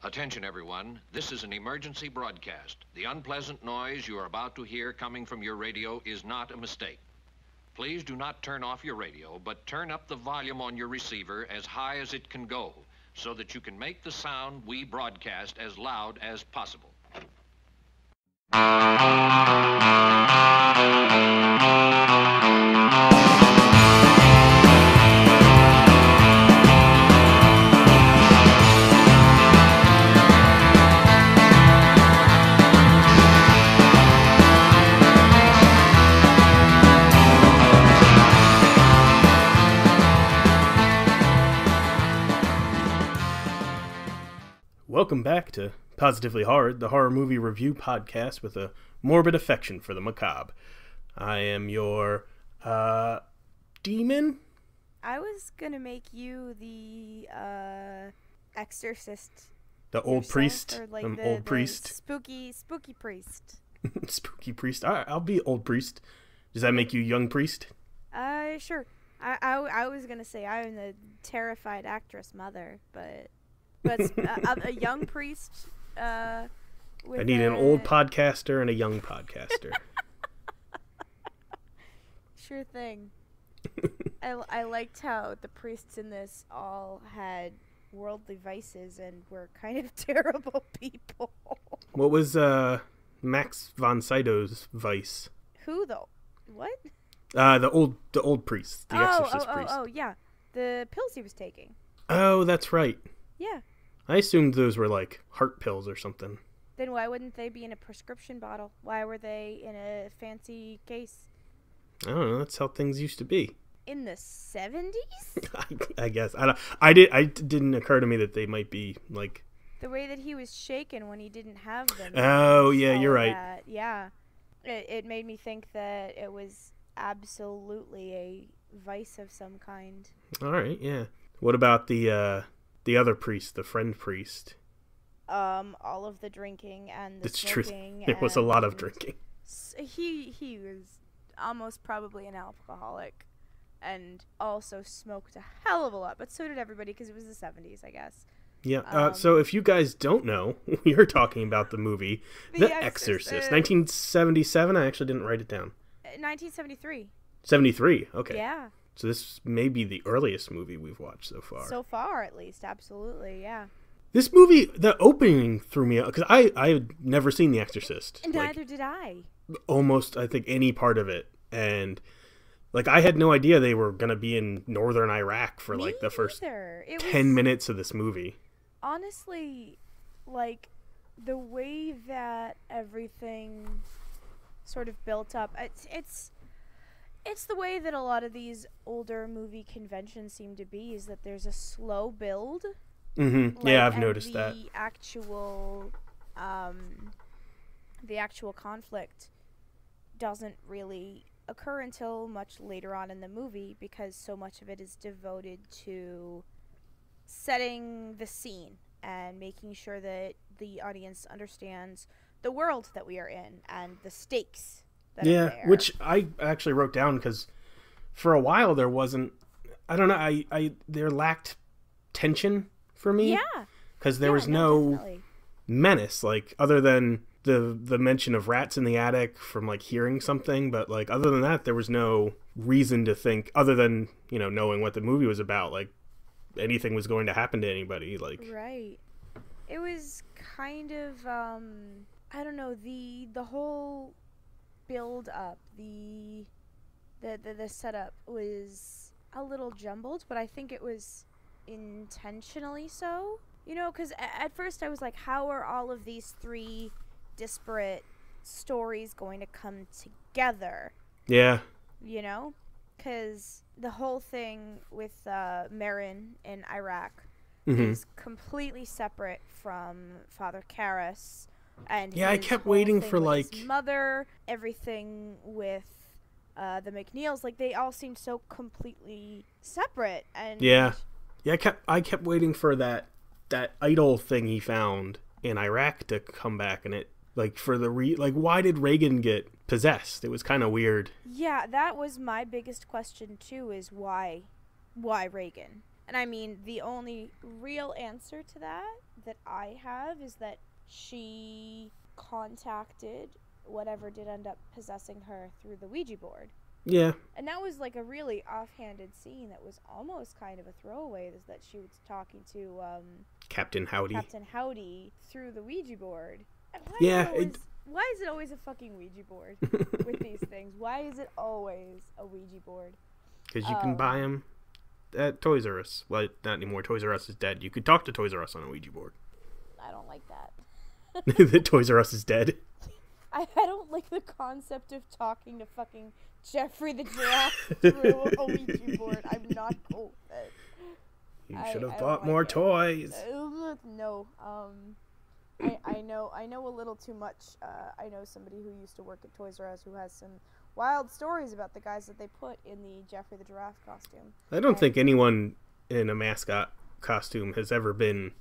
Attention, everyone. This is an emergency broadcast. The unpleasant noise you are about to hear coming from your radio is not a mistake. Please do not turn off your radio, but turn up the volume on your receiver as high as it can go, so that you can make the sound we broadcast as loud as possible. Welcome back to Positively Horrid, the horror movie review podcast with a morbid affection for the macabre. I am your, demon? I was gonna make you the, exorcist. The old yourself, priest? or like Old priest? Spooky priest. Spooky priest. Alright, I'll be old priest. Does that make you young priest? Sure. I was gonna say I'm the terrified actress mother, but a young priest, I need an old podcaster and a young podcaster. Sure thing. I liked how the priests in this all had worldly vices and were kind of terrible people. What was Max von Sydow's vice? Who though? What? The old priest, the exorcist priest. Oh, yeah. The pills he was taking. Oh, that's right. Yeah. I assumed those were like heart pills or something. Then why wouldn't they be in a prescription bottle? Why were they in a fancy case? I don't know. That's how things used to be. In the 70s? I guess. I didn't occur to me that they might be like the way that he was shaken when he didn't have them. Oh, yeah, you're right. That. Yeah. It made me think that it was absolutely a vice of some kind. All right, yeah. What about the other priest, the friend priest? All of the drinking and the smoking. There was a lot of drinking. He was almost probably an alcoholic, and also smoked a hell of a lot. But so did everybody because it was the 70s, I guess. Yeah. So if you guys don't know, we are talking about the movie The Exorcist, 1977. I actually didn't write it down. 1973. 73. Okay. Yeah. So this may be the earliest movie we've watched so far. So far, at least. Absolutely, yeah. This movie, the opening threw me out, because I had never seen The Exorcist. And neither did I. Almost, I think, any part of it. And, like, I had no idea they were going to be in northern Iraq for, like, the first 10 minutes of this movie. Honestly, like, the way that everything sort of built up, it's the way that a lot of these older movie conventions seem to be, is that there's a slow build. Mm-hmm. Like, yeah, I've noticed that. The actual conflict doesn't really occur until much later on in the movie, because so much of it is devoted to setting the scene and making sure that the audience understands the world that we are in and the stakes. Yeah, which I actually wrote down, because for a while there wasn't, I don't know, there lacked tension for me. Yeah. Because there was no menace, like, other than the mention of rats in the attic from, like, hearing something, but, like, other than that, there was no reason to think, other than, you know, knowing what the movie was about, like, anything was going to happen to anybody, like. Right. It was kind of, I don't know, the whole build up, the setup was a little jumbled, but I think it was intentionally so, you know, because at first I was like, how are all of these three disparate stories going to come together? Yeah. You know, because the whole thing with Marin in Iraq is completely separate from Father Karras. And yeah, I kept waiting for, like, his mother, everything with the McNeils, like, they all seemed so completely separate. And yeah, I kept waiting for that idol thing he found in Iraq to come back, and it, like, for the why did Reagan get possessed? It was kind of weird. Yeah, that was my biggest question too, is why Reagan? And I mean, the only real answer to that I have is that she contacted whatever did end up possessing her through the Ouija board. Yeah. And that was like a really offhanded scene that was almost kind of a throwaway, is that she was talking to Captain Howdy through the Ouija board. Why is it always a fucking Ouija board with these things? Why is it always a Ouija board? Because you can buy them at Toys R Us. Well, not anymore. Toys R Us is dead. You could talk to Toys R Us on a Ouija board. I don't like that. The Toys R Us is dead. I don't like the concept of talking to fucking Jeffrey the Giraffe through a Ouija board. I'm not cool with it. You should have bought more toys. No. I know a little too much. I know somebody who used to work at Toys R Us who has some wild stories about the guys that they put in the Jeffrey the Giraffe costume. I don't think anyone in a mascot costume has ever been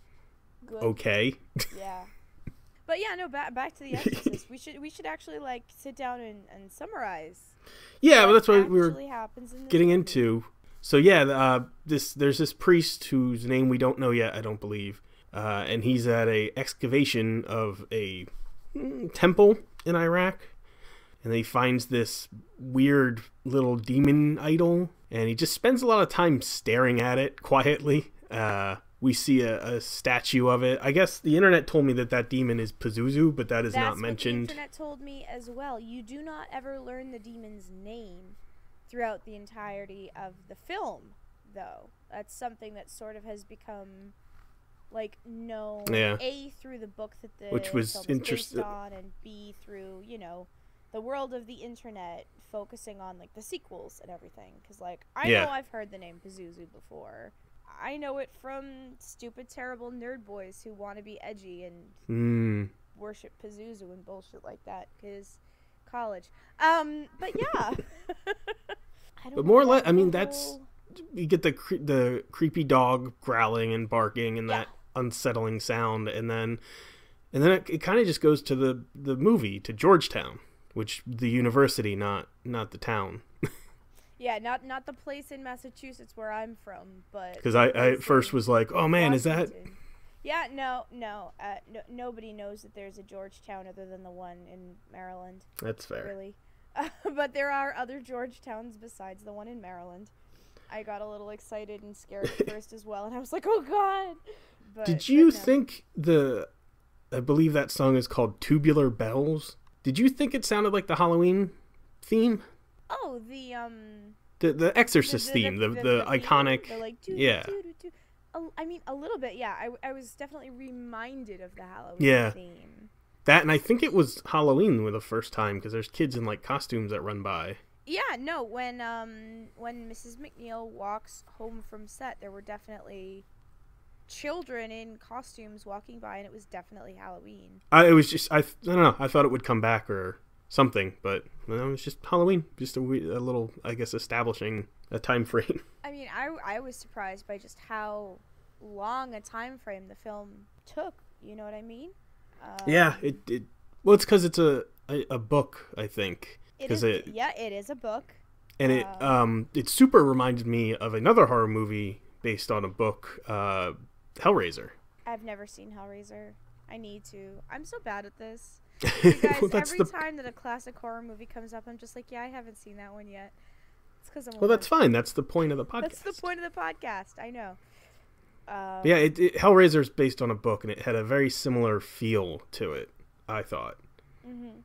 good. Okay. Yeah. But yeah, no, back to the Exorcist. we should actually like sit down and summarize. Yeah, well, that's what we were getting movie. into. So yeah, there's this priest whose name we don't know yet, I don't believe, and he's at a excavation of a temple in Iraq, and he finds this weird little demon idol, and he just spends a lot of time staring at it quietly. We see a statue of it. I guess the internet told me that demon is Pazuzu, but that is not mentioned. That's what the internet told me as well. You do not ever learn the demon's name throughout the entirety of the film, though. That's something that sort of has become like known, A, through the book that the which was film is interesting, based on, and B, through, the world of the internet focusing on like the sequels and everything. Because like I know I've heard the name Pazuzu before. I know it from stupid, terrible nerd boys who want to be edgy and worship Pazuzu and bullshit like that, because college. But yeah. But more or less, I mean, that's, you get the creepy dog growling and barking and that unsettling sound, and then it kind of just goes to the movie, to Georgetown, which the university, not the town. Yeah, not the place in Massachusetts where I'm from, but because I at first was like, oh man, Washington. Is that? Yeah, no, nobody knows that there's a Georgetown other than the one in Maryland. That's fair. Really, but there are other Georgetowns besides the one in Maryland. I got a little excited and scared at first as well, and I was like, oh god. Did you think I believe that song is called Tubular Bells? Did you think it sounded like the Halloween theme? Oh, the Exorcist theme, the iconic, like, I mean, a little bit, yeah. I was definitely reminded of the Halloween theme. That, and I think it was Halloween for the first time, because there's kids in like costumes that run by. Yeah, no, when Mrs. McNeil walks home from set, there were definitely children in costumes walking by, and it was definitely Halloween. It was just, I don't know, I thought it would come back or something, but no, it was just Halloween, just a little, I guess, establishing a time frame. I mean, I was surprised by just how long a time frame the film took, you know what I mean? Yeah, well, it's because it's a book, I think. It is a book. And it super reminded me of another horror movie based on a book, Hellraiser. I've never seen Hellraiser. I need to. I'm so bad at this. You guys, well, every time that a classic horror movie comes up, I'm just like, yeah, I haven't seen that one yet. It's because I'm. Well, that's fine. That's the point of the podcast. That's the point of the podcast. I know. Yeah, Hellraiser is based on a book, and it had a very similar feel to it, I thought. Mm-hmm.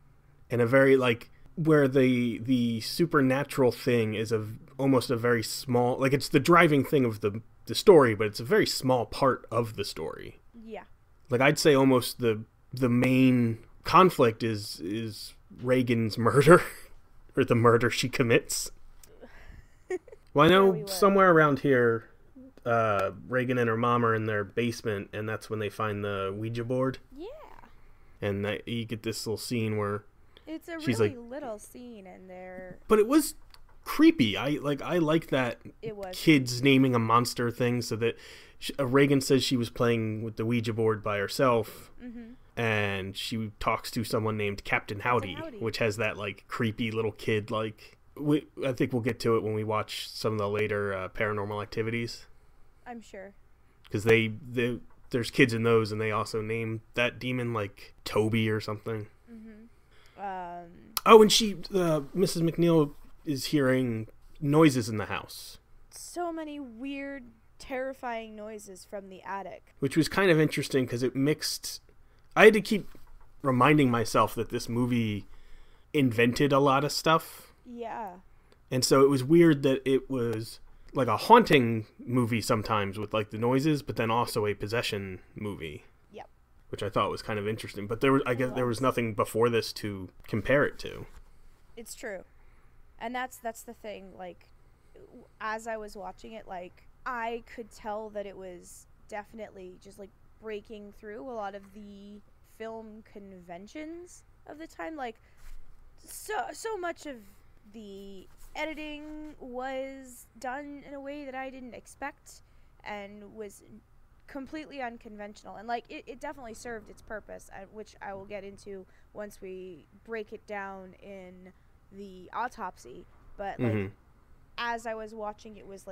And a very, like, where the supernatural thing is almost a very small, like, it's the driving thing of the story, but it's a very small part of the story. Yeah. Like, I'd say almost the main conflict is Reagan's murder, or the murder she commits. Well, I know somewhere around here, Reagan and her mom are in their basement, and that's when they find the Ouija board. Yeah. And you get this little scene where it's a really little scene, and they're. But it was creepy. I like that. It was. Kids naming a monster thing, so that Reagan says she was playing with the Ouija board by herself, and she talks to someone named Captain Howdy, which has that like creepy little kid like. I think we'll get to it when we watch some of the later Paranormal Activities. I'm sure. Because there's kids in those, and they also name that demon like Toby or something. Oh, and Mrs. McNeil is hearing noises in the house. So many weird, terrifying noises from the attic. Which was kind of interesting because it mixed... I had to keep reminding myself that this movie invented a lot of stuff. Yeah. And so it was weird that it was like a haunting movie sometimes with like the noises, but then also a possession movie. Yep. Which I thought was kind of interesting. But I guess there was nothing before this to compare it to. It's true. And that's the thing. Like, as I was watching it, like, I could tell that it was definitely just like breaking through a lot of the film conventions of the time. Like, so much of the editing was done in a way that I didn't expect and was completely unconventional, and like it definitely served its purpose, which I will get into once we break it down in the autopsy. But like, as I was watching, it was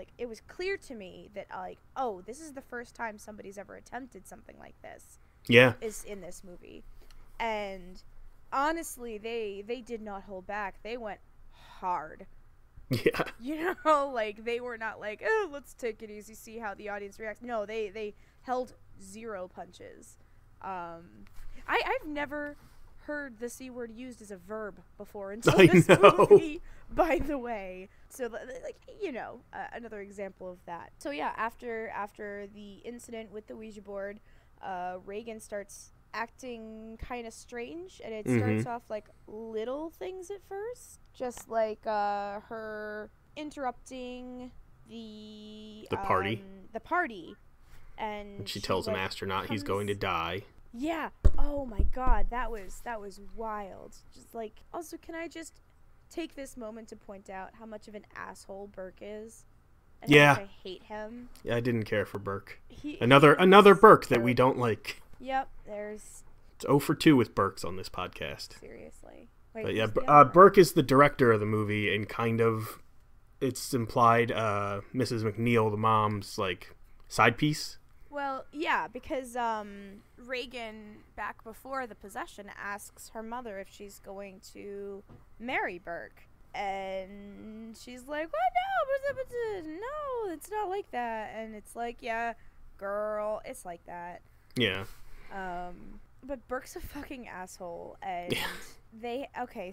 clear to me that like, oh, this is the first time somebody's ever attempted something like this. Yeah, is in this movie. And honestly, they did not hold back. They went hard. Yeah. You know, like, they were not like, oh, let's take it easy, see how the audience reacts. No, they held zero punches. I've never heard the C word used as a verb before until this movie, by the way. So, like, you know, another example of that. So, yeah, after the incident with the Ouija board, Reagan starts acting kind of strange, and it starts off like little things at first, just like her interrupting the party, and she tells an astronaut he's going to die. Yeah. Oh my God, that was wild. Just like, also, can I just take this moment to point out how much of an asshole Burke is? And how much I hate him. Yeah, I didn't care for Burke. Another Burke that we don't like. Yep, there's... It's 0 for 2 with Burks on this podcast. Seriously. Wait, but yeah, Burke is the director of the movie, and kind of, it's implied Mrs. McNeil, the mom's, like, side piece. Well, yeah, because Reagan, back before the possession, asks her mother if she's going to marry Burke. And she's like, what? No, it's not like that. And it's like, yeah, girl, it's like that. Yeah. But Burke's a fucking asshole, and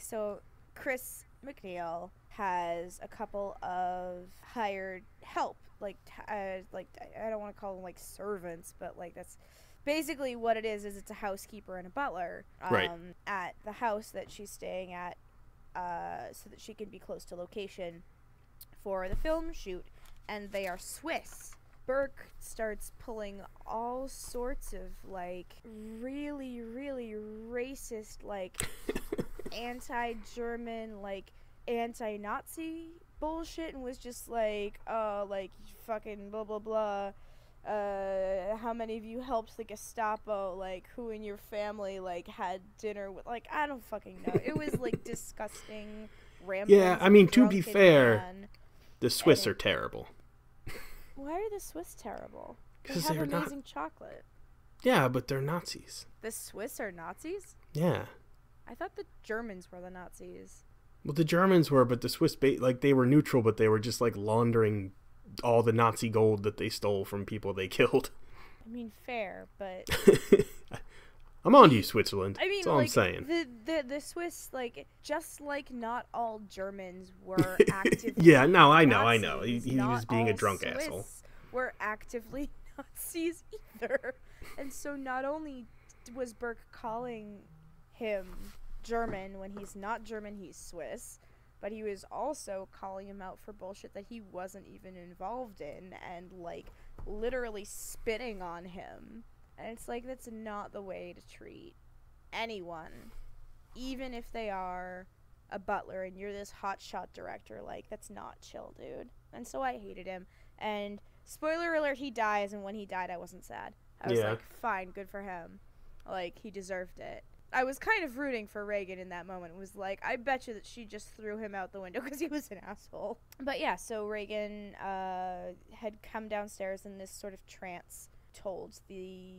so Chris McNeil has a couple of hired help, like I don't want to call them like servants, but like that's basically what it is it's a housekeeper and a butler at the house that she's staying at, so that she can be close to location for the film shoot, and they are Swiss. Burke starts pulling all sorts of, like, really, really racist, like, anti-German, like, anti-Nazi bullshit, and was just like, like, fucking blah, blah, blah. How many of you helped the Gestapo? Like, who in your family, like, had dinner with, like, I don't fucking know. It was, like, disgusting, rambling. Yeah, I mean, to be fair, the Swiss are terrible. Why are the Swiss terrible? They have amazing chocolate. Yeah, but they're Nazis. The Swiss are Nazis? Yeah. I thought the Germans were the Nazis. Well, the Germans were, but the Swiss, like, they were neutral, but they were just, like, laundering all the Nazi gold that they stole from people they killed. I mean, fair, but... I'm on to you, Switzerland. I mean, that's all I'm saying. The Swiss, like, just like not all Germans were actively yeah, no, I know. Nazis, He was being a drunk Swiss asshole. Were actively Nazis either. And so not only was Burke calling him German when he's not German, he's Swiss, but he was also calling him out for bullshit that he wasn't even involved in, and, like, literally spitting on him. And it's like, that's not the way to treat anyone, even if they are a butler and you're this hotshot director. Like, that's not chill, dude. And so I hated him. And spoiler alert, he dies, and when he died, I wasn't sad. I was like, fine, good for him. Like, he deserved it. I was kind of rooting for Reagan in that moment. It was like, I bet you that she just threw him out the window because he was an asshole. But yeah, so Reagan had come downstairs in this sort of trance, told the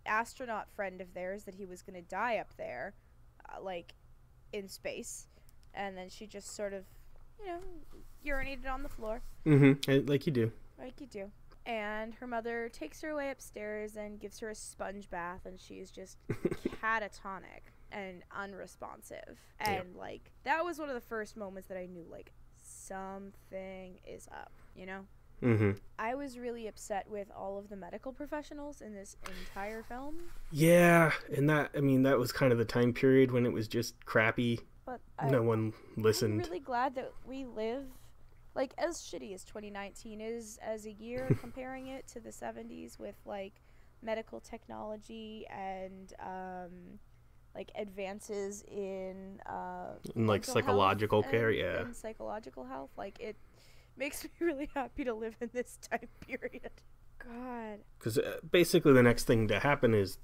astronaut friend of theirs that he was going to die up there, like, in space. And then she just sort of, urinated on the floor. Mm-hmm. Like you do. Like you do. And her mother takes her away upstairs and gives her a sponge bath, and she is just catatonic and unresponsive. And, that was one of the first moments that I knew, something is up, Mm-hmm. I was really upset with all of the medical professionals in this entire film. Yeah, and that was kind of the time period when it was just crappy. But no one listened. I'm really glad that we live, as shitty as 2019 is as a year, comparing it to the 70s with, medical technology and, advances in psychological care, yeah. And psychological health. It makes me really happy to live in this time period. God. Because basically the next thing to happen is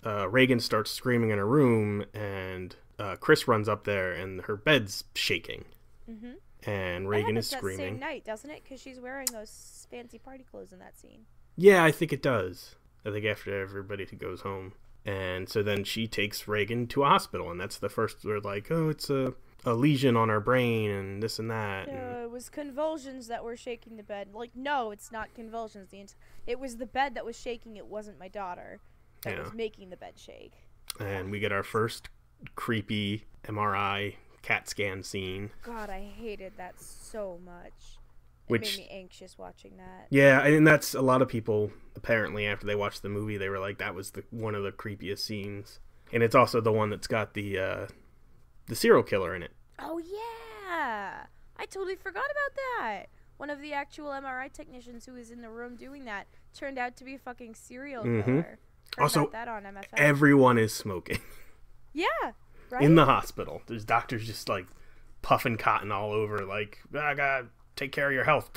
Reagan starts screaming in her room, and Chris runs up there, and her bed's shaking. Mm-hmm. And Reagan is that screaming. Same night, doesn't it? Because she's wearing those fancy party clothes in that scene. Yeah, I think it does. I think after everybody goes home. And so then she takes Reagan to a hospital, and that's the first, we're like, oh, it's a lesion on her brain and this and that. It was convulsions that were shaking the bed. No, it's not convulsions. It was the bed that was shaking. It wasn't my daughter that was making the bed shake. And we get our first creepy MRI CAT scan scene. God, I hated that so much. It made me anxious watching that. Yeah, and that's a lot of people, apparently, after they watched the movie, they were like, that was one of the creepiest scenes. And it's also the one that's got the serial killer in it. Oh, yeah! I totally forgot about that. One of the actual MRI technicians who was in the room doing that turned out to be a fucking serial killer. Also, that on MFN. Everyone is smoking. Yeah, right? In the hospital. There's doctors just, puffing cotton all over, I gotta take care of your health.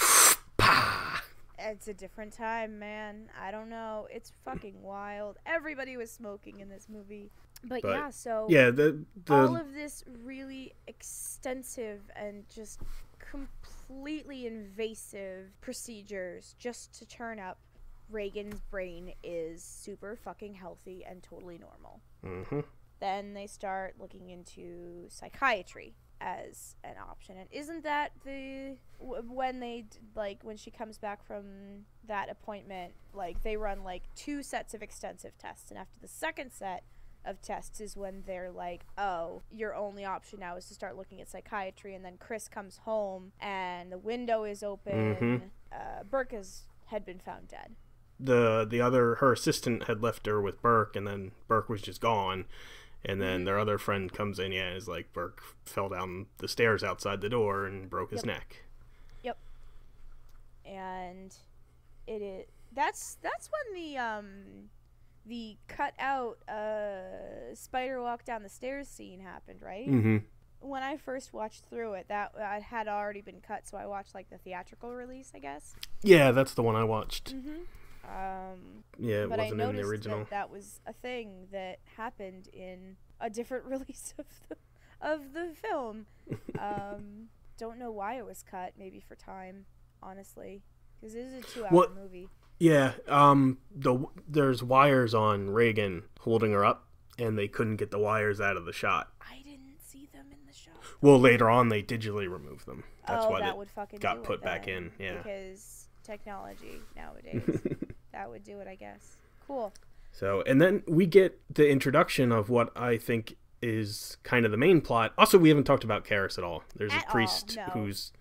It's a different time, man. I don't know. It's fucking wild. Everybody was smoking in this movie. But yeah, so all of this really extensive and just completely invasive procedures just to turn up Reagan's brain is super fucking healthy and totally normal. Mm-hmm. Then they start looking into psychiatry as an option. And isn't that when she comes back from that appointment, they run 2 sets of extensive tests, and after the second set of tests is when they're like, oh, your only option now is to start looking at psychiatry. And then Chris comes home and the window is open. Mm-hmm. Burke had been found dead. Her assistant had left her with Burke, and then Burke was just gone. And then their other friend comes in, and is like, Burke fell down the stairs outside the door and broke his neck. Yep. And that's when the cut out spider walk down the stairs scene happened, right? Mm-hmm. When I first watched through it, that had already been cut, so I watched the theatrical release, I guess. Yeah, that's the one I watched. Mm-hmm. Yeah, it but wasn't in the original. That was a thing that happened in a different release of the film. Don't know why it was cut. Maybe for time, honestly, because it is a 2-hour movie. Yeah, there's wires on Reagan holding her up, and they couldn't get the wires out of the shot. I didn't see them in the shot. Well, later on, they digitally removed them. That's why that would fucking got put back in. Yeah, because technology nowadays, that would do it, I guess. Cool. So, and then we get the introduction of what I think is kind of the main plot. Also, we haven't talked about Karis at all. There's a priest whose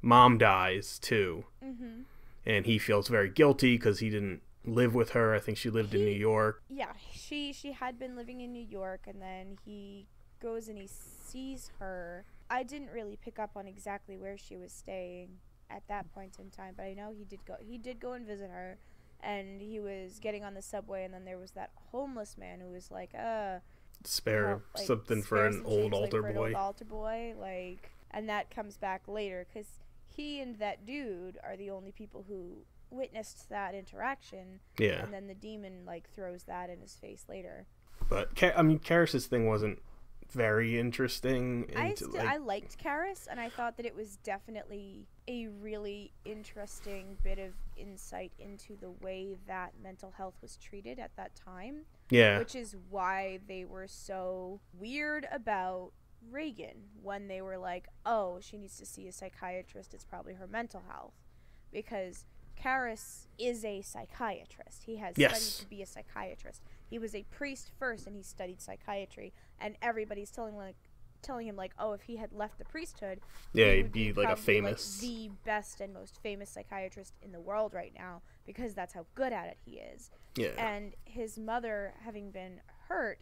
mom dies too. Mm-hmm. And he feels very guilty because he didn't live with her. I think she lived in New York. Yeah, she had been living in New York, and then he goes and he sees her. I didn't really pick up on exactly where she was staying at that point in time, but I know he did go and visit her, and he was getting on the subway, and then there was that homeless man who was like, spare something for an old altar boy, and that comes back later, because he and that dude are the only people who witnessed that interaction. Yeah. And then the demon throws that in his face later. But I mean, Karras's thing wasn't very interesting. I liked Karras, and I thought that it was definitely a really interesting bit of insight into the way that mental health was treated at that time. Yeah. Which is why they were so weird about Reagan when they were like, oh, she needs to see a psychiatrist, it's probably her mental health. Because Karras is a psychiatrist. He has studied to be a psychiatrist. He was a priest first, and he studied psychiatry. And everybody's telling him, like, oh, if he had left the priesthood, he'd be like a famous, like, the best and most famous psychiatrist in the world right now, because that's how good at it he is. Yeah. And his mother, having been hurt,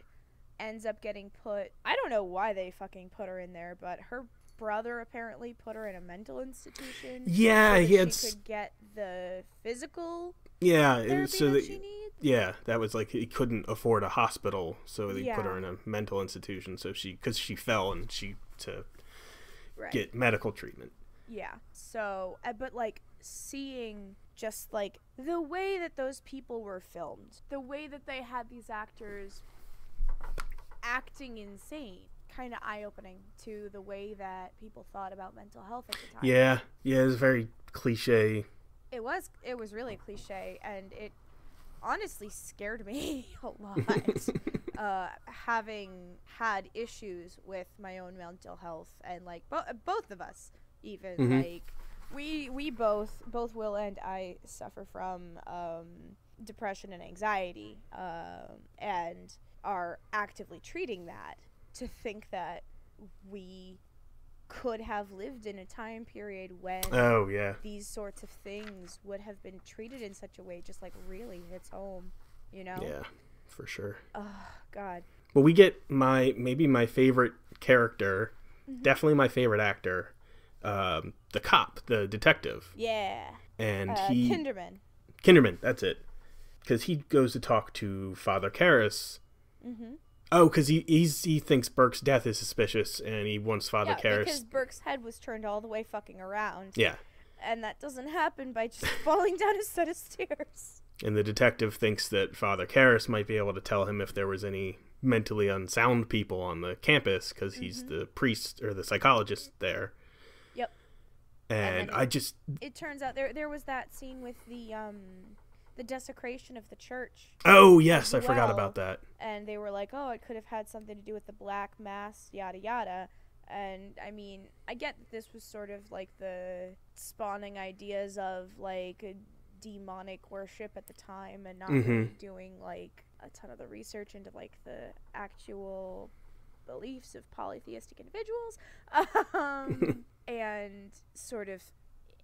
ends up getting put. I don't know why they fucking put her in there, but her brother apparently put her in a mental institution. Yeah, so he had. She could get the physical. Yeah, therapy so that she needs. Yeah, that was like he couldn't afford a hospital, so they put her in a mental institution. So because she fell and to get medical treatment. Yeah. So, but like seeing just like the way that those people were filmed, the way that they had these actors acting insane, kind of eye-opening to the way that people thought about mental health at the time. Yeah, it was very cliche. It was really cliche, and it honestly scared me a lot. Having had issues with my own mental health, and like both of us, even like we both Will and I suffer from depression and anxiety, and are actively treating that. To think that we could have lived in a time period when these sorts of things would have been treated in such a way just like really hits home, you know? Yeah, for sure. Oh, God. Well, we get maybe my favorite character, definitely my favorite actor, the cop, the detective. Yeah. And Kinderman, that's it. Because he goes to talk to Father Karras. Mm-hmm. Oh, because he thinks Burke's death is suspicious, and he wants Father Karras. Because Burke's head was turned all the way fucking around. Yeah. And that doesn't happen by just falling down a set of stairs. And the detective thinks that Father Karras might be able to tell him if there was any mentally unsound people on the campus, because he's the priest or the psychologist there. Yep. And it turns out there was that scene with the desecration of the church. Oh, yes, I forgot about that. And they were like, oh, it could have had something to do with the Black Mass, yada, yada. And, I mean, I get that this was sort of, like, the spawning ideas of, like, demonic worship at the time, and not really doing, like, a ton of the research into, like, the actual beliefs of polytheistic individuals. And sort of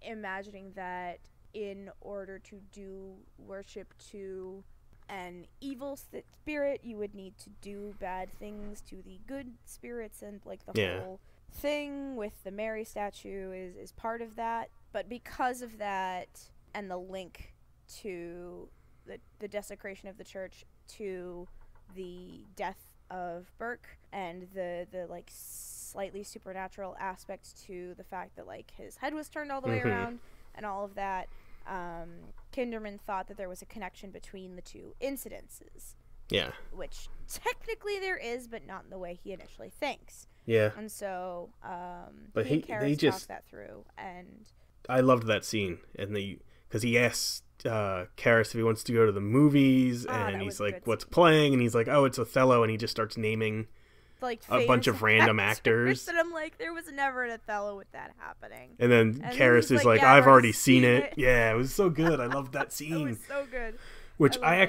imagining that in order to do worship to an evil spirit, you would need to do bad things to the good spirits, and like the whole thing with the Mary statue is part of that. But because of that, and the link to the desecration of the church to the death of Burke, and the like slightly supernatural aspect to the fact that like his head was turned all the way around and all of that, Kinderman thought that there was a connection between the two incidences. Yeah. Which technically there is, but not in the way he initially thinks. Yeah. And so, but he just talked that through, and I loved that scene, and because he asked Karras if he wants to go to the movies, and he's like, "What's playing?" And he's like, "Oh, it's Othello," and he just starts naming like a bunch of random actors. And I'm like, there was never an Othello with that happening. And then Karras is like, I've already seen it. Yeah, it was so good. I loved that scene. It was so good. Which I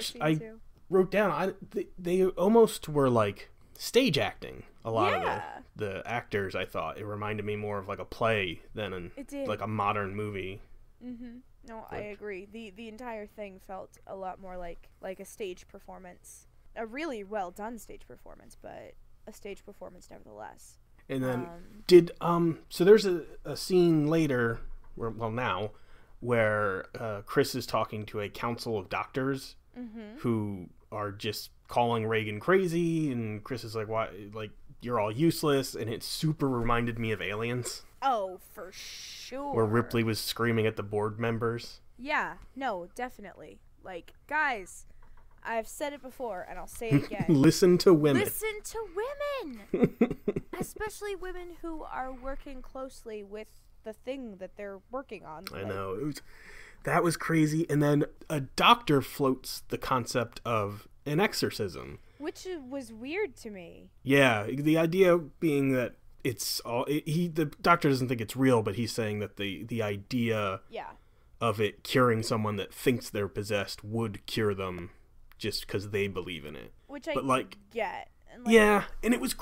wrote down. They almost were like stage acting. A lot of the actors, I thought. It reminded me more of like a play than like a modern movie. Mm-hmm. No, I agree. The entire thing felt a lot more like a stage performance. A really well done stage performance, but a stage performance nevertheless. And then so there's a scene later, where Chris is talking to a council of doctors who are just calling Reagan crazy, and Chris is like, "Why? Like, you're all useless," and it super reminded me of Aliens. Oh, for sure. Where Ripley was screaming at the board members. Yeah, no, definitely. Like, guys, I've said it before, and I'll say it again. Listen to women. Listen to women! Especially women who are working closely with the thing that they're working on. I know. That was crazy. And then a doctor floats the concept of an exorcism. Which was weird to me. Yeah, the idea being that it's all... the doctor doesn't think it's real, but he's saying that the idea of it curing someone that thinks they're possessed would cure them just because they believe in it. Which I get. And yeah, and it was...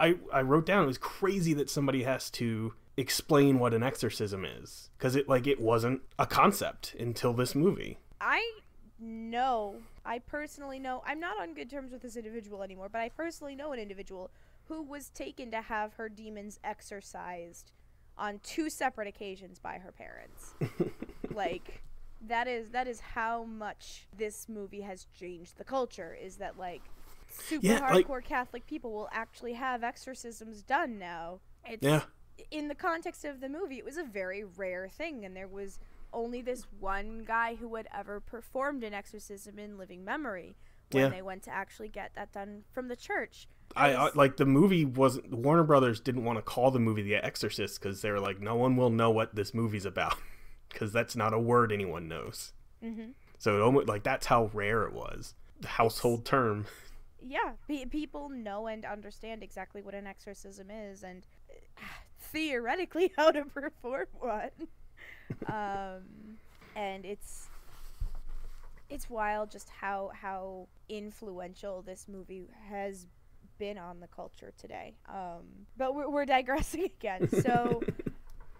I wrote down, it was crazy that somebody has to explain what an exorcism is. Because it wasn't a concept until this movie. I personally know, I'm not on good terms with this individual anymore, but I personally know an individual who was taken to have her demons exorcised on 2 separate occasions by her parents. That is how much this movie has changed the culture, is that, super hardcore Catholic people will actually have exorcisms done now. In the context of the movie, it was a very rare thing, and there was only this one guy who had ever performed an exorcism in living memory when they went to actually get that done from the church. The movie wasn't... Warner Brothers didn't want to call the movie The Exorcist because they were like, no one will know what this movie's about because that's not a word anyone knows. Mm-hmm. So it almost that's how rare it was. The household term. Yeah, people know and understand exactly what an exorcism is and theoretically how to perform one. And it's wild just how influential this movie has been on the culture today. But we're digressing again. So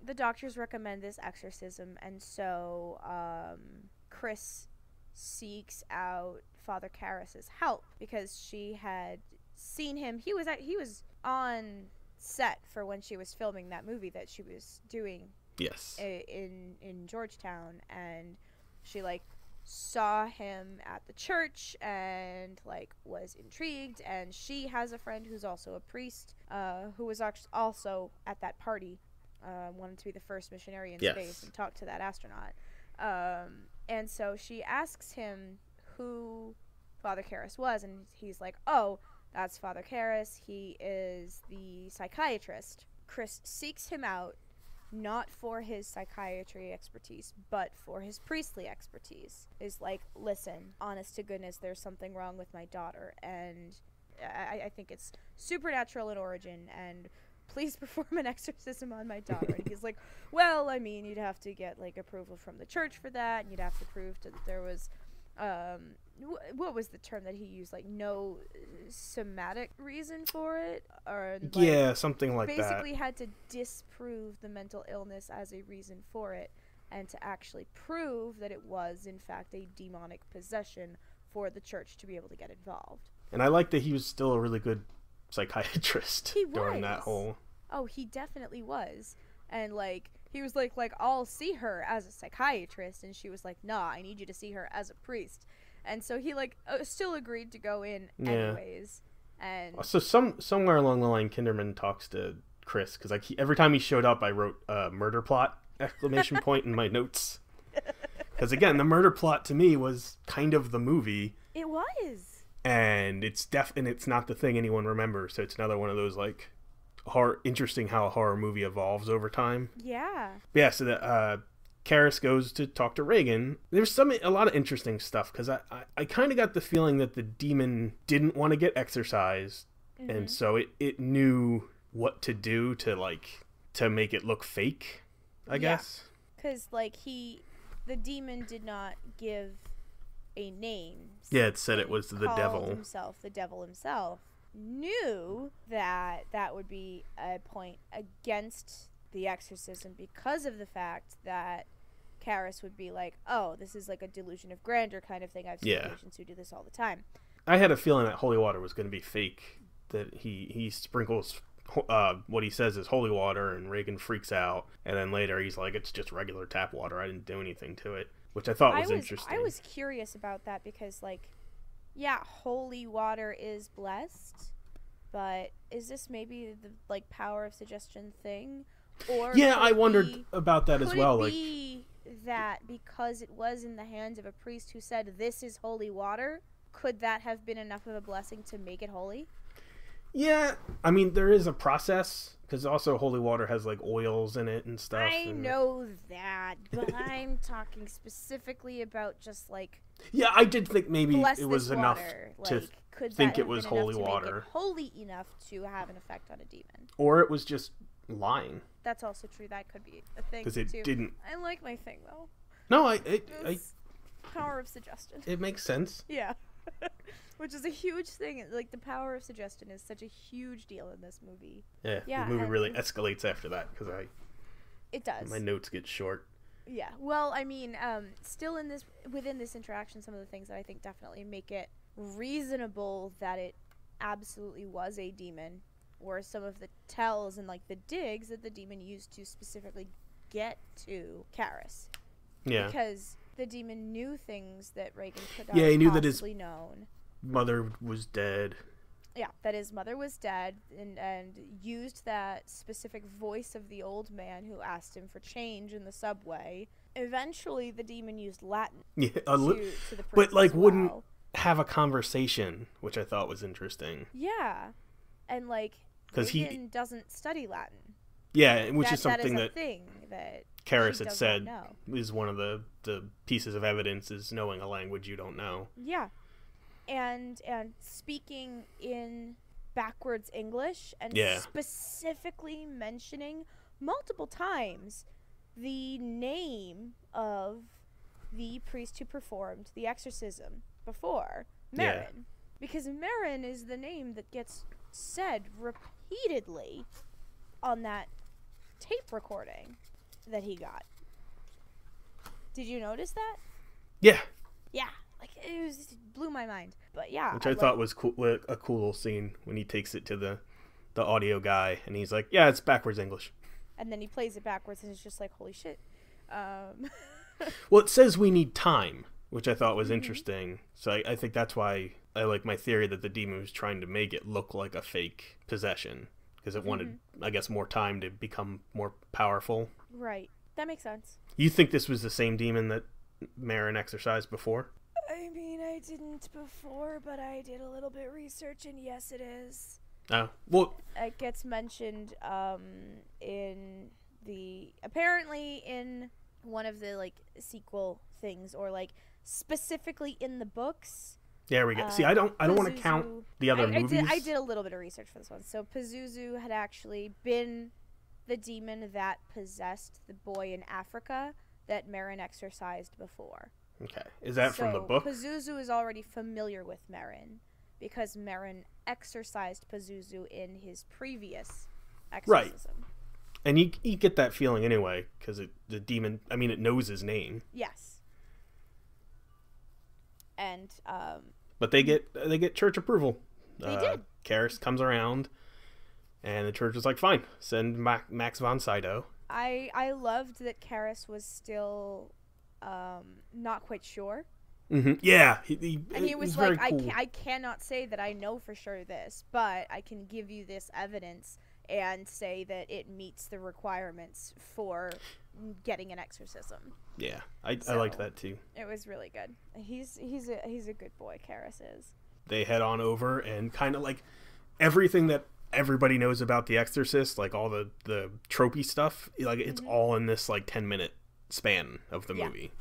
the doctors recommend this exorcism, and so Chris seeks out Father Karras's help because she had seen him. He was on set for when she was filming that movie that she was doing. Yes. In Georgetown, and she saw him at the church and was intrigued, and she has a friend who's also a priest who was also at that party, wanted to be the first missionary in space and talk to that astronaut, and so she asks him who Father Karras was, and he's like, oh, that's Father Karras, he is the psychiatrist. Chris seeks him out, not for his psychiatry expertise, but for his priestly expertise. Is listen, honest to goodness, there's something wrong with my daughter, and I think it's supernatural in origin, and please perform an exorcism on my daughter. And he's like, well, I mean, you'd have to get approval from the church for that, and you'd have to prove that there was what was the term that he used, no somatic reason for it, or something like basically that. Basically had to disprove the mental illness as a reason for it, and to actually prove that it was in fact a demonic possession for the church to be able to get involved. And I like that he was still a really good psychiatrist during that whole... Oh, he definitely was. And he was like, I'll see her as a psychiatrist, and she was like, nah, I need you to see her as a priest. And so he still agreed to go in anyways. And so somewhere along the line, Kinderman talks to Chris, because every time he showed up, I wrote murder plot exclamation point in my notes. Because again, the murder plot to me was kind of the movie. It was. And it's not the thing anyone remembers. So it's another one of those interesting how a horror movie evolves over time. Yeah. Yeah. So that Karras goes to talk to Reagan. There's a lot of interesting stuff because I kind of got the feeling that the demon didn't want to get exorcised, and so it knew what to do to make it look fake, I guess. Because the demon did not give a name. Yeah, it said it was the devil. The devil himself knew that would be a point against the exorcism because of the fact that Karras would be like, oh, this is a delusion of grandeur kind of thing. I've seen patients who do this all the time. I had a feeling that holy water was going to be fake, that he sprinkles what he says is holy water, and Reagan freaks out, and then later he's like, it's just regular tap water, I didn't do anything to it, which I thought was interesting. I was curious about that because holy water is blessed, but is this maybe the power of suggestion thing? Or Yeah, could I it wondered be- about that as could well. it Like, be that because it was in the hands of a priest who said, "This is holy water," could that have been enough of a blessing to make it holy? yeah, I mean, there is a process, because also holy water has, like, oils in it and stuff. I know that, but I'm talking specifically about just, like, Yeah, I did think maybe bless it was this enough water. to Like, could think that it have was been enough holy to make water. it holy enough to have an effect on a demon? Or it was just lying, That's also true. That could be a thing, because it too. didn't... I like my thing, though. No, It's power of suggestion. it makes sense. Yeah. Which is a huge thing. Like, the power of suggestion is such a huge deal in this movie. Yeah, the movie really escalates after that, because It does. my notes get short. Yeah. Well, I mean, still within this interaction, some of the things that I think definitely make it reasonable that it absolutely was a demon were some of the tells and, like, the digs that the demon used to specifically get to Karis. Yeah. Because the demon knew things that Reagan could not Yeah, he have knew that his possibly known. mother was dead. Yeah, that his mother was dead, and used that specific voice of the old man who asked him for change in the subway. Eventually, the demon used Latin Yeah, to the prince but, like, as wouldn't well. have a conversation, which I thought was interesting. Yeah, and, like, 'Cause he- Reagan doesn't study Latin. Yeah, which is something that is a that thing that Karis she had does said not is one of the pieces of evidence is knowing a language you don't know. Yeah, and speaking in backwards English, and Yeah. specifically mentioning multiple times the name of the priest who performed the exorcism before, Marin. Because Marin is the name that gets said repeatedly on that tape recording that he got. Did you notice that? Yeah, Yeah, like, it blew my mind. But yeah, which I thought was cool, a cool little scene when he takes it to the audio guy and he's like, "Yeah, it's backwards English." and then he plays it backwards, and it's just like, holy shit. Well, it says we need time, which I thought was Mm-hmm. interesting. So I think that's why I like my theory that the demon was trying to make it look like a fake possession, because it wanted, Mm-hmm. I guess, more time to become more powerful. Right, that makes sense. You think this was the same demon that Marin exorcised before? I mean, I didn't before, but I did a little bit research, and yes, it is. Oh, well, It gets mentioned apparently in one of the, like, sequel things, or, like, specifically in the books. there we go. See, I don't want to count Pazuzu- the other movies. I did a little bit of research for this one. So Pazuzu had actually been the demon that possessed the boy in Africa that Marin exorcised before. Okay, is that from the book? Pazuzu is already familiar with Marin because Marin exorcised Pazuzu in his previous exorcism. And you get that feeling anyway, because the demon, I mean, it knows his name. Yes. And But they get church approval. They did. Karis comes around, and the church is like, "Fine, send Max von Sydow." I loved that Karis was still not quite sure. Mm-hmm. Yeah, And he was very like, cool. I cannot say that I know for sure this, but I can give you this evidence and say that it meets the requirements for getting an exorcism. Yeah, I So- liked that too. It was really good. He's a good boy, Karis is. They head on over and kind of like everything that everybody knows about The Exorcist, like all the tropey stuff, like it's all in this like 10-minute span of the Yeah. movie.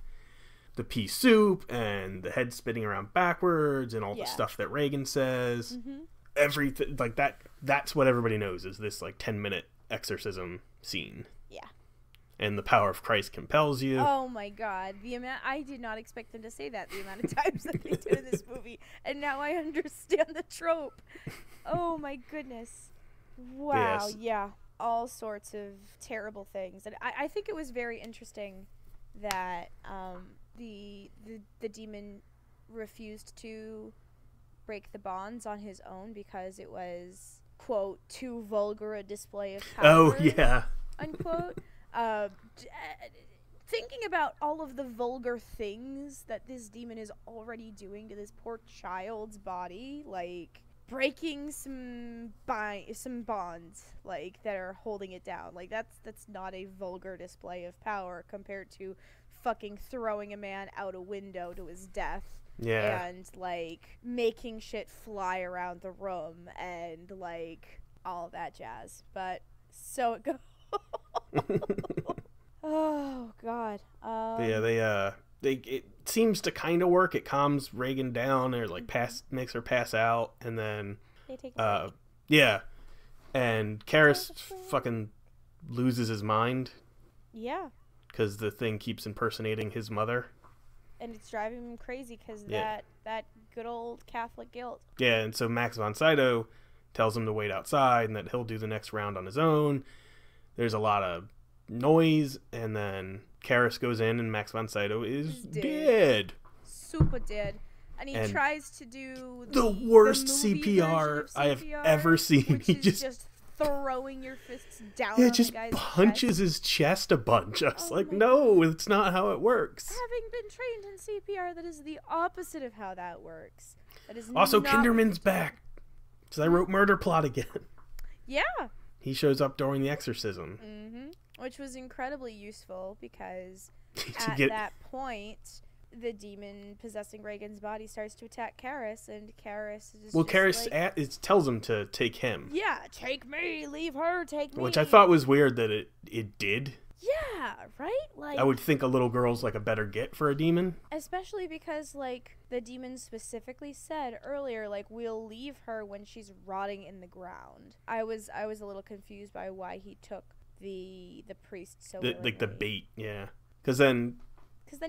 The pea soup and the head spinning around backwards and all the Yeah. stuff that Reagan says. Mm-hmm. Everything like that's what everybody knows is this like 10-minute exorcism scene. Yeah. And the power of Christ compels you. Oh my god, I did not expect them to say that the amount of times that they did in this movie, and now I understand the trope. Oh my goodness. Wow, Yes. yeah, all sorts of terrible things. And I think it was very interesting that the demon refused to break the bonds on his own because it was, quote, too vulgar a display of power. Oh yeah. Unquote. Thinking about all of the vulgar things that this demon is already doing to this poor child's body, like, breaking some bonds, like, that are holding it down. Like, that's not a vulgar display of power compared to fucking throwing a man out a window to his death. Yeah. And, like, making shit fly around the room and, like, all that jazz. But so it goes. Oh God. But yeah, it seems to kind of work. It calms Reagan down, or like makes her pass out, and then they take a break. yeah, and Karras fucking loses his mind. Yeah. Because the thing keeps impersonating his mother. And it's driving him crazy because that good old Catholic guilt. Yeah, and so Max von Sydow tells him to wait outside and that he'll do the next round on his own. There's a lot of noise, and then Karras goes in, and Max von Sydow is dead. Super dead. And he tries to do the worst CPR I have ever seen. He just throwing your fists down on just the guy's punches chest. his chest a bunch. I was like, no, it's not how it works. Having been trained in CPR, that is the opposite of how that works. That is also, not Kinderman's back. Because I wrote Murder Plot again. Yeah. He shows up during the exorcism. Mm-hmm. Which was incredibly useful because at that point, the demon possessing Reagan's body starts to attack Karras, and Karras is Karras tells him to take him. Yeah, take me, leave her, take me. Which I thought was weird that it did. Yeah, right? Like, I would think a little girl's like a better get for a demon. Especially because, like, the demon specifically said earlier, like, we'll leave her when she's rotting in the ground. I was a little confused by why he took the priest so willingly. Like the bait, yeah. Because then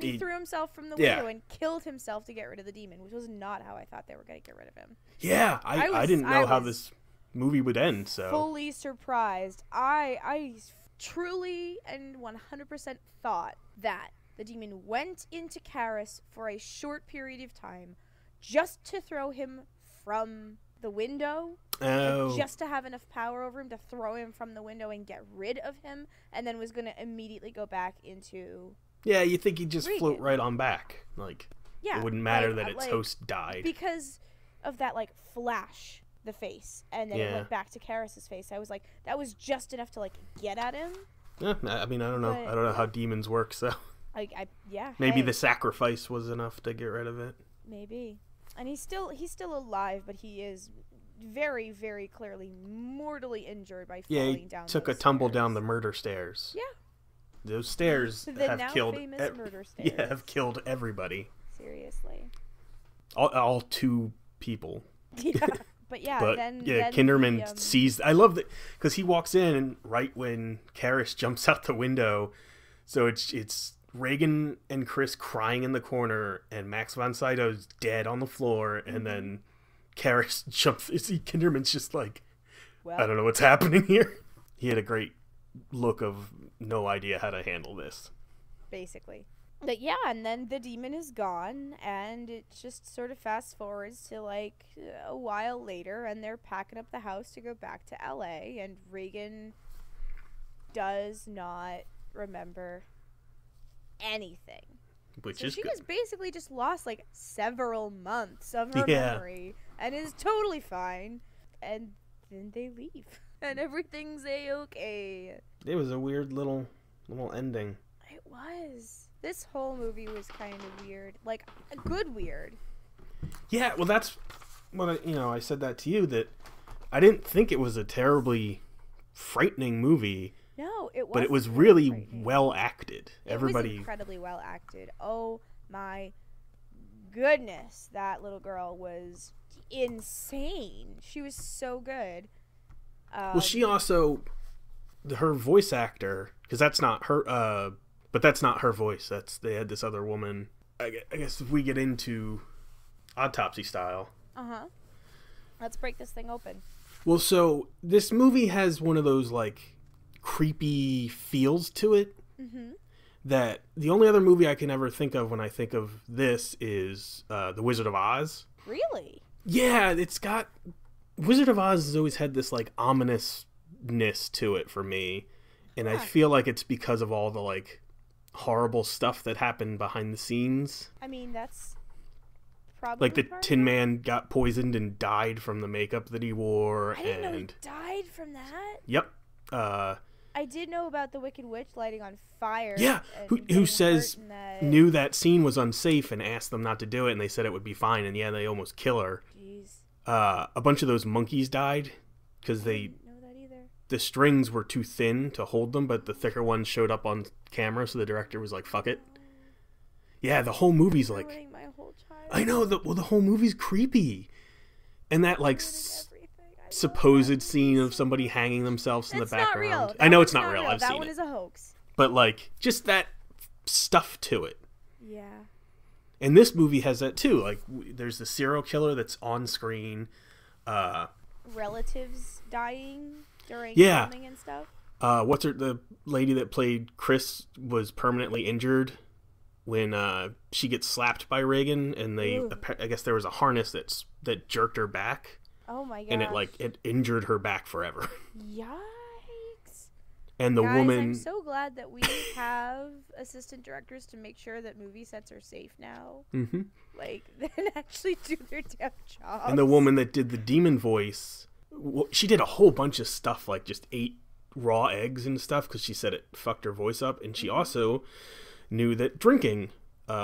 he threw himself from the window and killed himself to get rid of the demon, which was not how I thought they were going to get rid of him. Yeah, I didn't know how this movie would end, so. Fully surprised. I truly and 100% thought that the demon went into Karras for a short period of time just to throw him from the window, just to have enough power over him to throw him from the window and get rid of him, and then was going to immediately go back into... Yeah, you think he'd just float right on back. Like, it wouldn't matter that its host died. Because of that, like, flash, the face, and then it went back to Karras' face. I was like, that was just enough to, like, get at him. Yeah, I mean, I don't know. I don't know how demons work, so... Maybe the sacrifice was enough to get rid of it. Maybe. And he's still alive, but he is very, very clearly mortally injured by falling down. Yeah, he took a tumble down the murder stairs. Yeah. Those stairs have killed. Murder stairs. Yeah, have killed everybody. Seriously. All two people. Yeah, but then Kinderman sees. I love that because he walks in right when Karras jumps out the window. So it's Reagan and Chris crying in the corner, and Max von Sydow's dead on the floor, and then Karras jumps. Kinderman's just like, I don't know what's happening here. He had a great look of no idea how to handle this. Basically. But yeah, and then the demon is gone, and it just sort of fast forwards to like a while later, and they're packing up the house to go back to LA, and Reagan does not remember anything. She was basically just lost like several months of her memory and is totally fine. And then they leave and everything's a-okay. It was a weird little ending. It was. This whole movie was kind of weird. Like, a good weird. Yeah, well that's what I said that to you, that I didn't think it was a terribly frightening movie. No, it wasn't. But it was really well acted. It was incredibly well acted. Oh my goodness, that little girl was insane. She was so good. Well, she also, her voice actor, because that's not her. But that's not her voice. They had this other woman. I guess if we get into Autopsy Style. Let's break this thing open. Well, so this movie has one of those like creepy feels to it that the only other movie I can ever think of when I think of this is The Wizard of Oz. Really? Yeah, it's got... Wizard of Oz has always had this like ominousness to it for me, and I feel like it's because of all the like horrible stuff that happened behind the scenes. I mean, that's probably Like the part of Tin it. Man got poisoned and died from the makeup that he wore. I didn't know he and died from that. Yep. I did know about the Wicked Witch lighting on fire. Yeah, and who getting says hurt in that. knew that scene was unsafe and asked them not to do it, and they said it would be fine, and yeah, they almost kill her. Jeez. A bunch of those monkeys died because I they didn't know that either. the strings were too thin to hold them, but the thicker ones showed up on camera, so the director was like, "Fuck it." Yeah, the whole movie's like, Ruining my whole childhood. I know the whole movie's creepy, and that like Ruining everything. I love supposed that scene movie of so somebody much. hanging themselves in It's the not background. real. I That know one's it's not real. I've that seen one it, is a hoax. but like just that stuff to it. Yeah. And this movie has that too. Like, there's the serial killer that's on screen. Relatives dying during Yeah. filming and stuff. The lady that played Chris was permanently injured when she gets slapped by Reagan, and Ooh. I guess there was a harness that jerked her back, Oh my god. and it injured her back forever. Yikes. And the Guys, woman, I'm so glad that we have assistant directors to make sure that movie sets are safe now. hmm Like, they actually do their damn jobs. and the woman that did the demon voice, she did a whole bunch of stuff, like just ate raw eggs and stuff because she said it fucked her voice up, and she also knew that drinking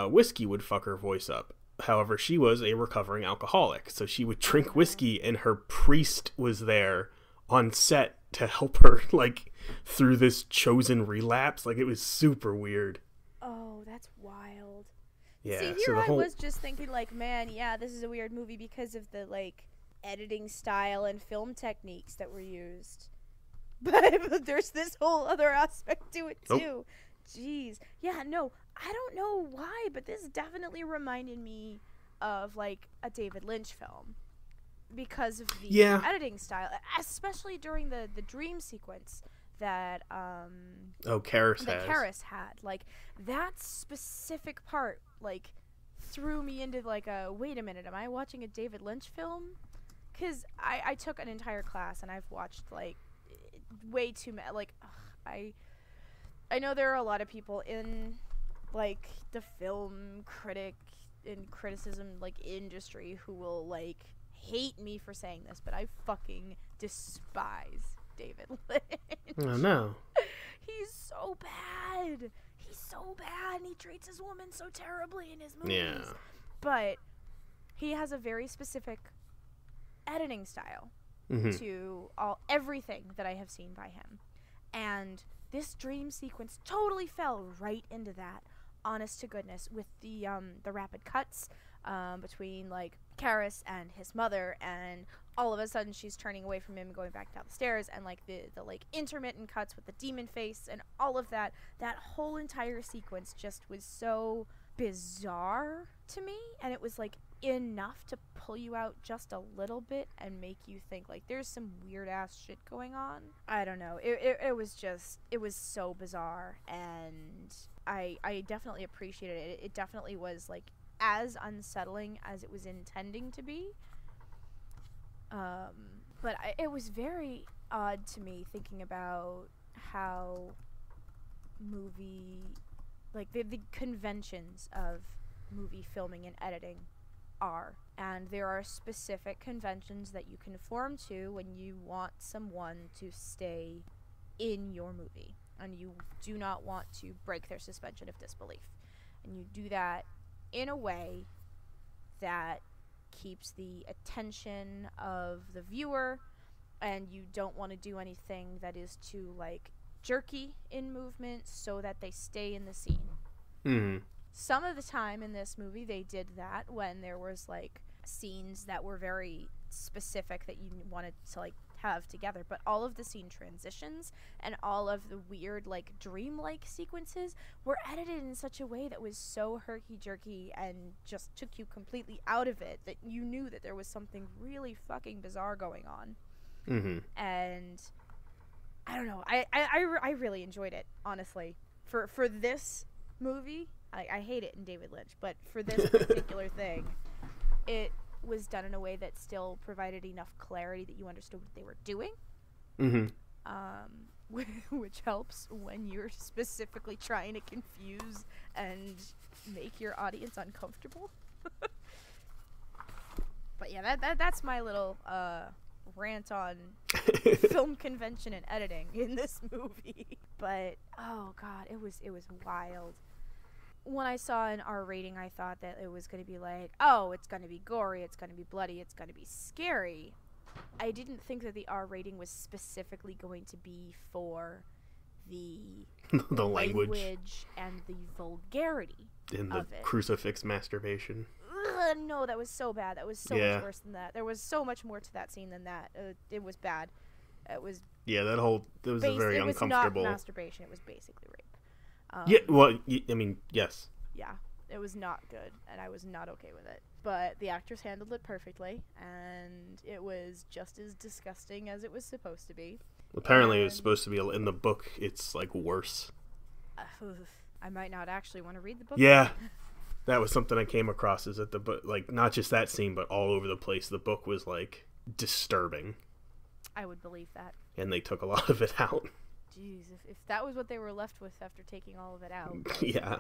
whiskey would fuck her voice up. However, she was a recovering alcoholic, so she would drink whiskey, and her priest was there on set to help her like through this chosen relapse. Like, it was super weird. Oh, that's wild. Yeah. See, so here the I whole was just thinking, like, man, yeah, this is a weird movie because of the, like, editing style and film techniques that were used. But there's this whole other aspect to it, too. Nope. Jeez. Yeah, no, I don't know why, but this definitely reminded me of, like, a David Lynch film. Because of the editing style, especially during the dream sequence that Karras had. Like, that specific part, like, threw me into, like, wait a minute, am I watching a David Lynch film? Because I took an entire class, and I've watched, like, way too many, like, I know there are a lot of people in, like, the film critic and criticism, like, industry who will, like, hate me for saying this, but I fucking despise David Lynch. Oh no. He's so bad. He's so bad, and he treats his woman so terribly in his movies. Yeah. But he has a very specific editing style to everything that I have seen by him. And this dream sequence totally fell right into that, honest to goodness, with the rapid cuts between, like, Karras and his mother, and all of a sudden she's turning away from him and going back down the stairs, and, like, the like, intermittent cuts with the demon face and all of that. That whole entire sequence just was so bizarre to me, and it was, like, enough to pull you out just a little bit and make you think, like, there's some weird ass shit going on. I don't know. It was so bizarre, and I definitely appreciated it. It definitely was, like, as unsettling as it was intending to be. But it was very odd to me thinking about how like, the conventions of movie filming and editing are. And there are specific conventions that you conform to when you want someone to stay in your movie, and you do not want to break their suspension of disbelief. And you do that in a way that keeps the attention of the viewer, and you don't want to do anything that is too, like, jerky in movement so that they stay in the scene. Mm-hmm. Some of the time in this movie they did that when there was, like, scenes that were very specific that you wanted to, like, have together, but all of the scene transitions and all of the weird, like, dreamlike sequences were edited in such a way that was so herky-jerky and just took you completely out of it, that you knew that there was something really fucking bizarre going on. Mm-hmm. And I don't know, I really enjoyed it, honestly. For this movie, I hate it in David Lynch, but for this particular thing, it was done in a way that still provided enough clarity that you understood what they were doing. Mm-hmm. Which helps when you're specifically trying to confuse and make your audience uncomfortable. Yeah, that's my little rant on film convention and editing in this movie. But oh god, it was wild. When I saw an R rating, I thought that it was going to be like, oh, it's going to be gory, it's going to be bloody, it's going to be scary. I didn't think that the R rating was specifically going to be for the the language and the vulgarity in the crucifix masturbation. Ugh, no, that was so bad. That was so much worse than that. There was so much more to that scene than that. It was bad. It was it was a very uncomfortable. It was not masturbation. It was basically rape. Yeah, well, I mean, yes. Yeah, it was not good, and I was not okay with it. But the actors handled it perfectly, and it was just as disgusting as it was supposed to be. Apparently, it was supposed to be in the book. It's like worse. I might not actually want to read the book. Yeah, that was something I came across. Is that the book, like not just that scene, but all over the place. The book was like disturbing. I would believe that. And they took a lot of it out. Jeez, if that was what they were left with after taking all of it out. Yeah.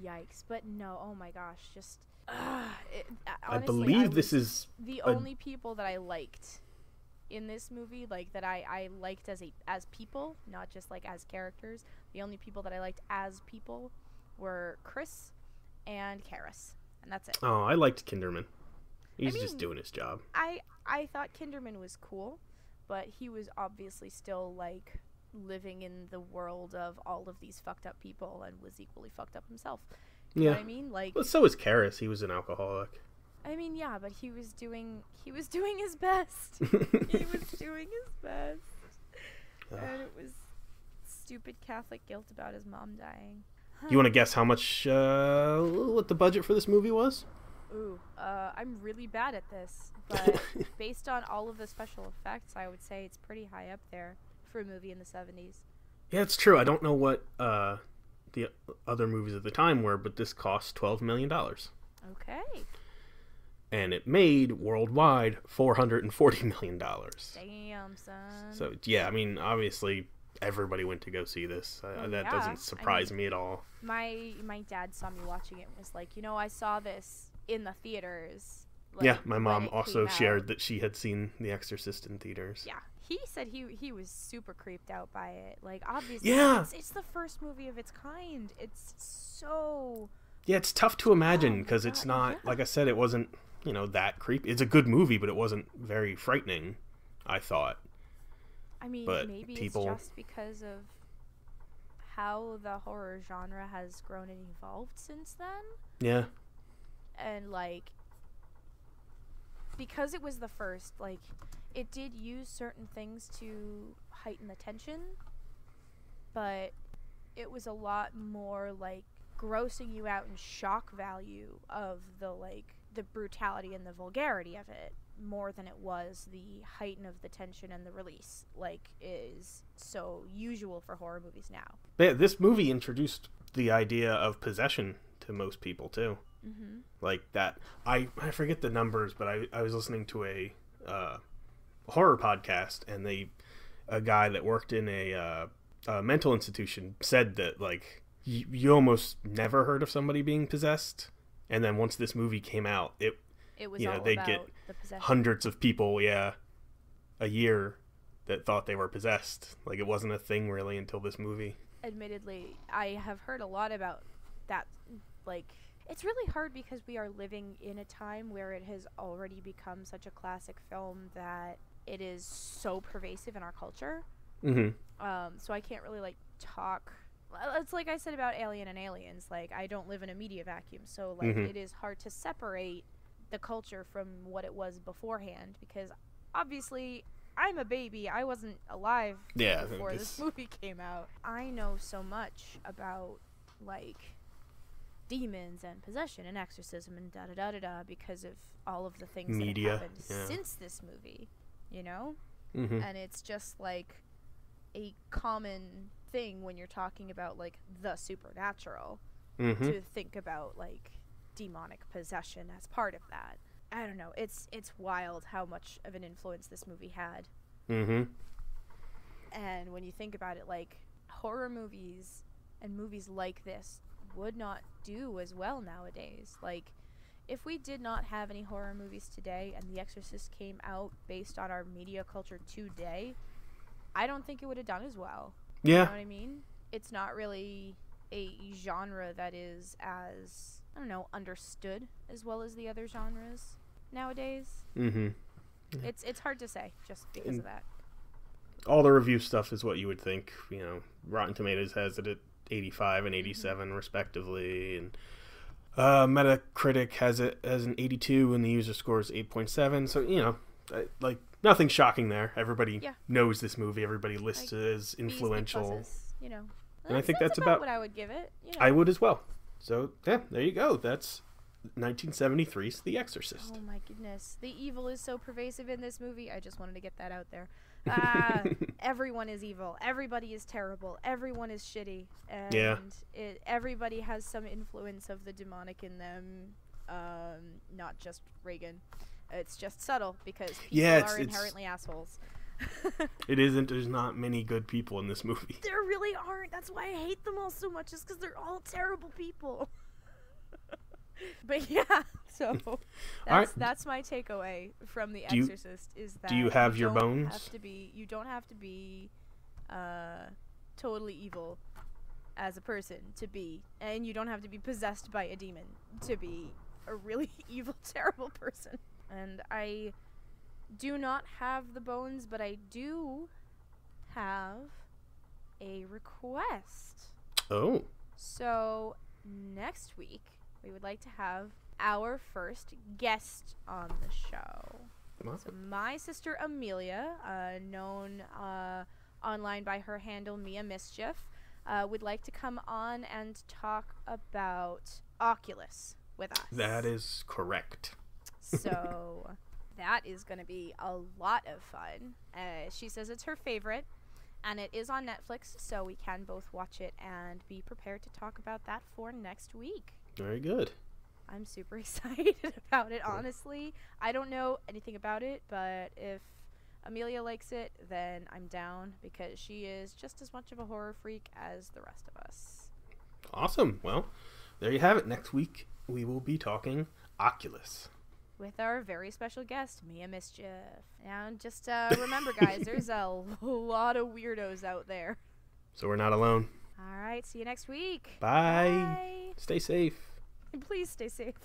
Yikes. But no, oh my gosh, just... honestly, I believe this is... the only people that I liked in this movie, like, that I liked as people, not just, like, as characters. The only people that I liked as people were Chris and Karis. And that's it. Oh, I liked Kinderman. He's just doing his job. I thought Kinderman was cool, but he was obviously still, like... living in the world of all of these fucked up people and was equally fucked up himself. You know what I mean? Like, well, so was Karis. He was an alcoholic. I mean, yeah, but he was doing his best. He was doing his best. And it was stupid Catholic guilt about his mom dying. You want to guess how much what the budget for this movie was? Ooh, I'm really bad at this, but based on all of the special effects, I would say it's pretty high up there for a movie in the 70s. Yeah, it's true. I don't know what the other movies at the time were, but this cost $12 million. Okay. And it made worldwide $440 million. Damn, son. So, yeah, I mean, obviously, everybody went to go see this. That doesn't surprise me at all. My dad saw me watching it and was like, I saw this in the theaters. Like, yeah, my mom also shared that she had seen The Exorcist in theaters. Yeah. He said he was super creeped out by it. Like, obviously, it's the first movie of its kind. It's so... Yeah, it's tough to imagine because it's not... Like I said, it wasn't, that creepy. It's a good movie, but it wasn't very frightening, I thought. I mean, maybe it's just because of how the horror genre has grown and evolved since then. Yeah. And, like... because it was the first, like... it did use certain things to heighten the tension, but it was a lot more like grossing you out and shock value of the brutality and the vulgarity of it more than it was the heighten of the tension and the release, like is so usual for horror movies now. Yeah, this movie introduced the idea of possession to most people too. Mm-hmm. Like that, I forget the numbers, but I was listening to a horror podcast, and a guy that worked in a mental institution said that like you almost never heard of somebody being possessed, and then once this movie came out, it was all they'd get hundreds of people a year that thought they were possessed. Like, it wasn't a thing really until this movie. Admittedly, I have heard a lot about that. Like, it's really hard because we are living in a time where it has already become such a classic film that it is so pervasive in our culture. Mm-hmm. So I can't really, like, talk... It's like I said about Alien and Aliens. Like, I don't live in a media vacuum, so, like, mm-hmm. it is hard to separate the culture from what it was beforehand, because obviously I'm a baby. I wasn't alive before this movie came out. I know so much about, like, demons and possession and exorcism and da-da-da-da-da because of all of the things that have happened since this movie, you know? Mm-hmm. And it's just, like, a common thing when you're talking about, like, the supernatural mm-hmm. to think about, like, demonic possession as part of that. I don't know. It's wild how much of an influence this movie had. Mm-hmm. And when you think about it, like, horror movies and movies like this would not do as well nowadays. Like, if we did not have any horror movies today and The Exorcist came out based on our media culture today, I don't think it would have done as well. Yeah. You know what I mean? It's not really a genre that is as, I don't know, understood as well as the other genres nowadays. Mm-hmm. Yeah. It's hard to say just because of that. All the review stuff is what you would think. You know, Rotten Tomatoes has it at 85 and 87 respectively, and Metacritic has it as an 82, and the user score is 8.7. So, you know, like, nothing shocking there. Everybody knows this movie. Everybody lists it as influential. You know, and I think that's about what I would give it. You know. I would as well. So, yeah, there you go. That's 1973's The Exorcist. Oh my goodness. The evil is so pervasive in this movie. I just wanted to get that out there. Everyone is evil. Everybody is terrible. Everyone is shitty. And everybody has some influence of the demonic in them. Not just Reagan. It's just subtle because people are inherently assholes. It isn't. There's not many good people in this movie. There really aren't. That's why I hate them all so much, is because they're all terrible people. But yeah, so that's my takeaway from The Exorcist, is that do you have your bones? You don't have to be totally evil as a person to be, and you don't have to be possessed by a demon to be a really evil, terrible person. And I do not have the bones, but I do have a request. Oh. So next week, we would like to have our first guest on the show. So my sister Amelia, known online by her handle Mia Mischief, would like to come on and talk about Oculus with us. That is correct. So that is going to be a lot of fun. She says it's her favorite, and it is on Netflix, so we can both watch it and be prepared to talk about that for next week. Very good. I'm super excited about it, honestly. I don't know anything about it, but if Amelia likes it, then I'm down, because she is just as much of a horror freak as the rest of us. Awesome. Well, there you have it. Next week, we will be talking Oculus with our very special guest, Mia Mischief. And just remember, guys, there's a lot of weirdos out there. So we're not alone. All right, see you next week. Bye. Stay safe. Please stay safe.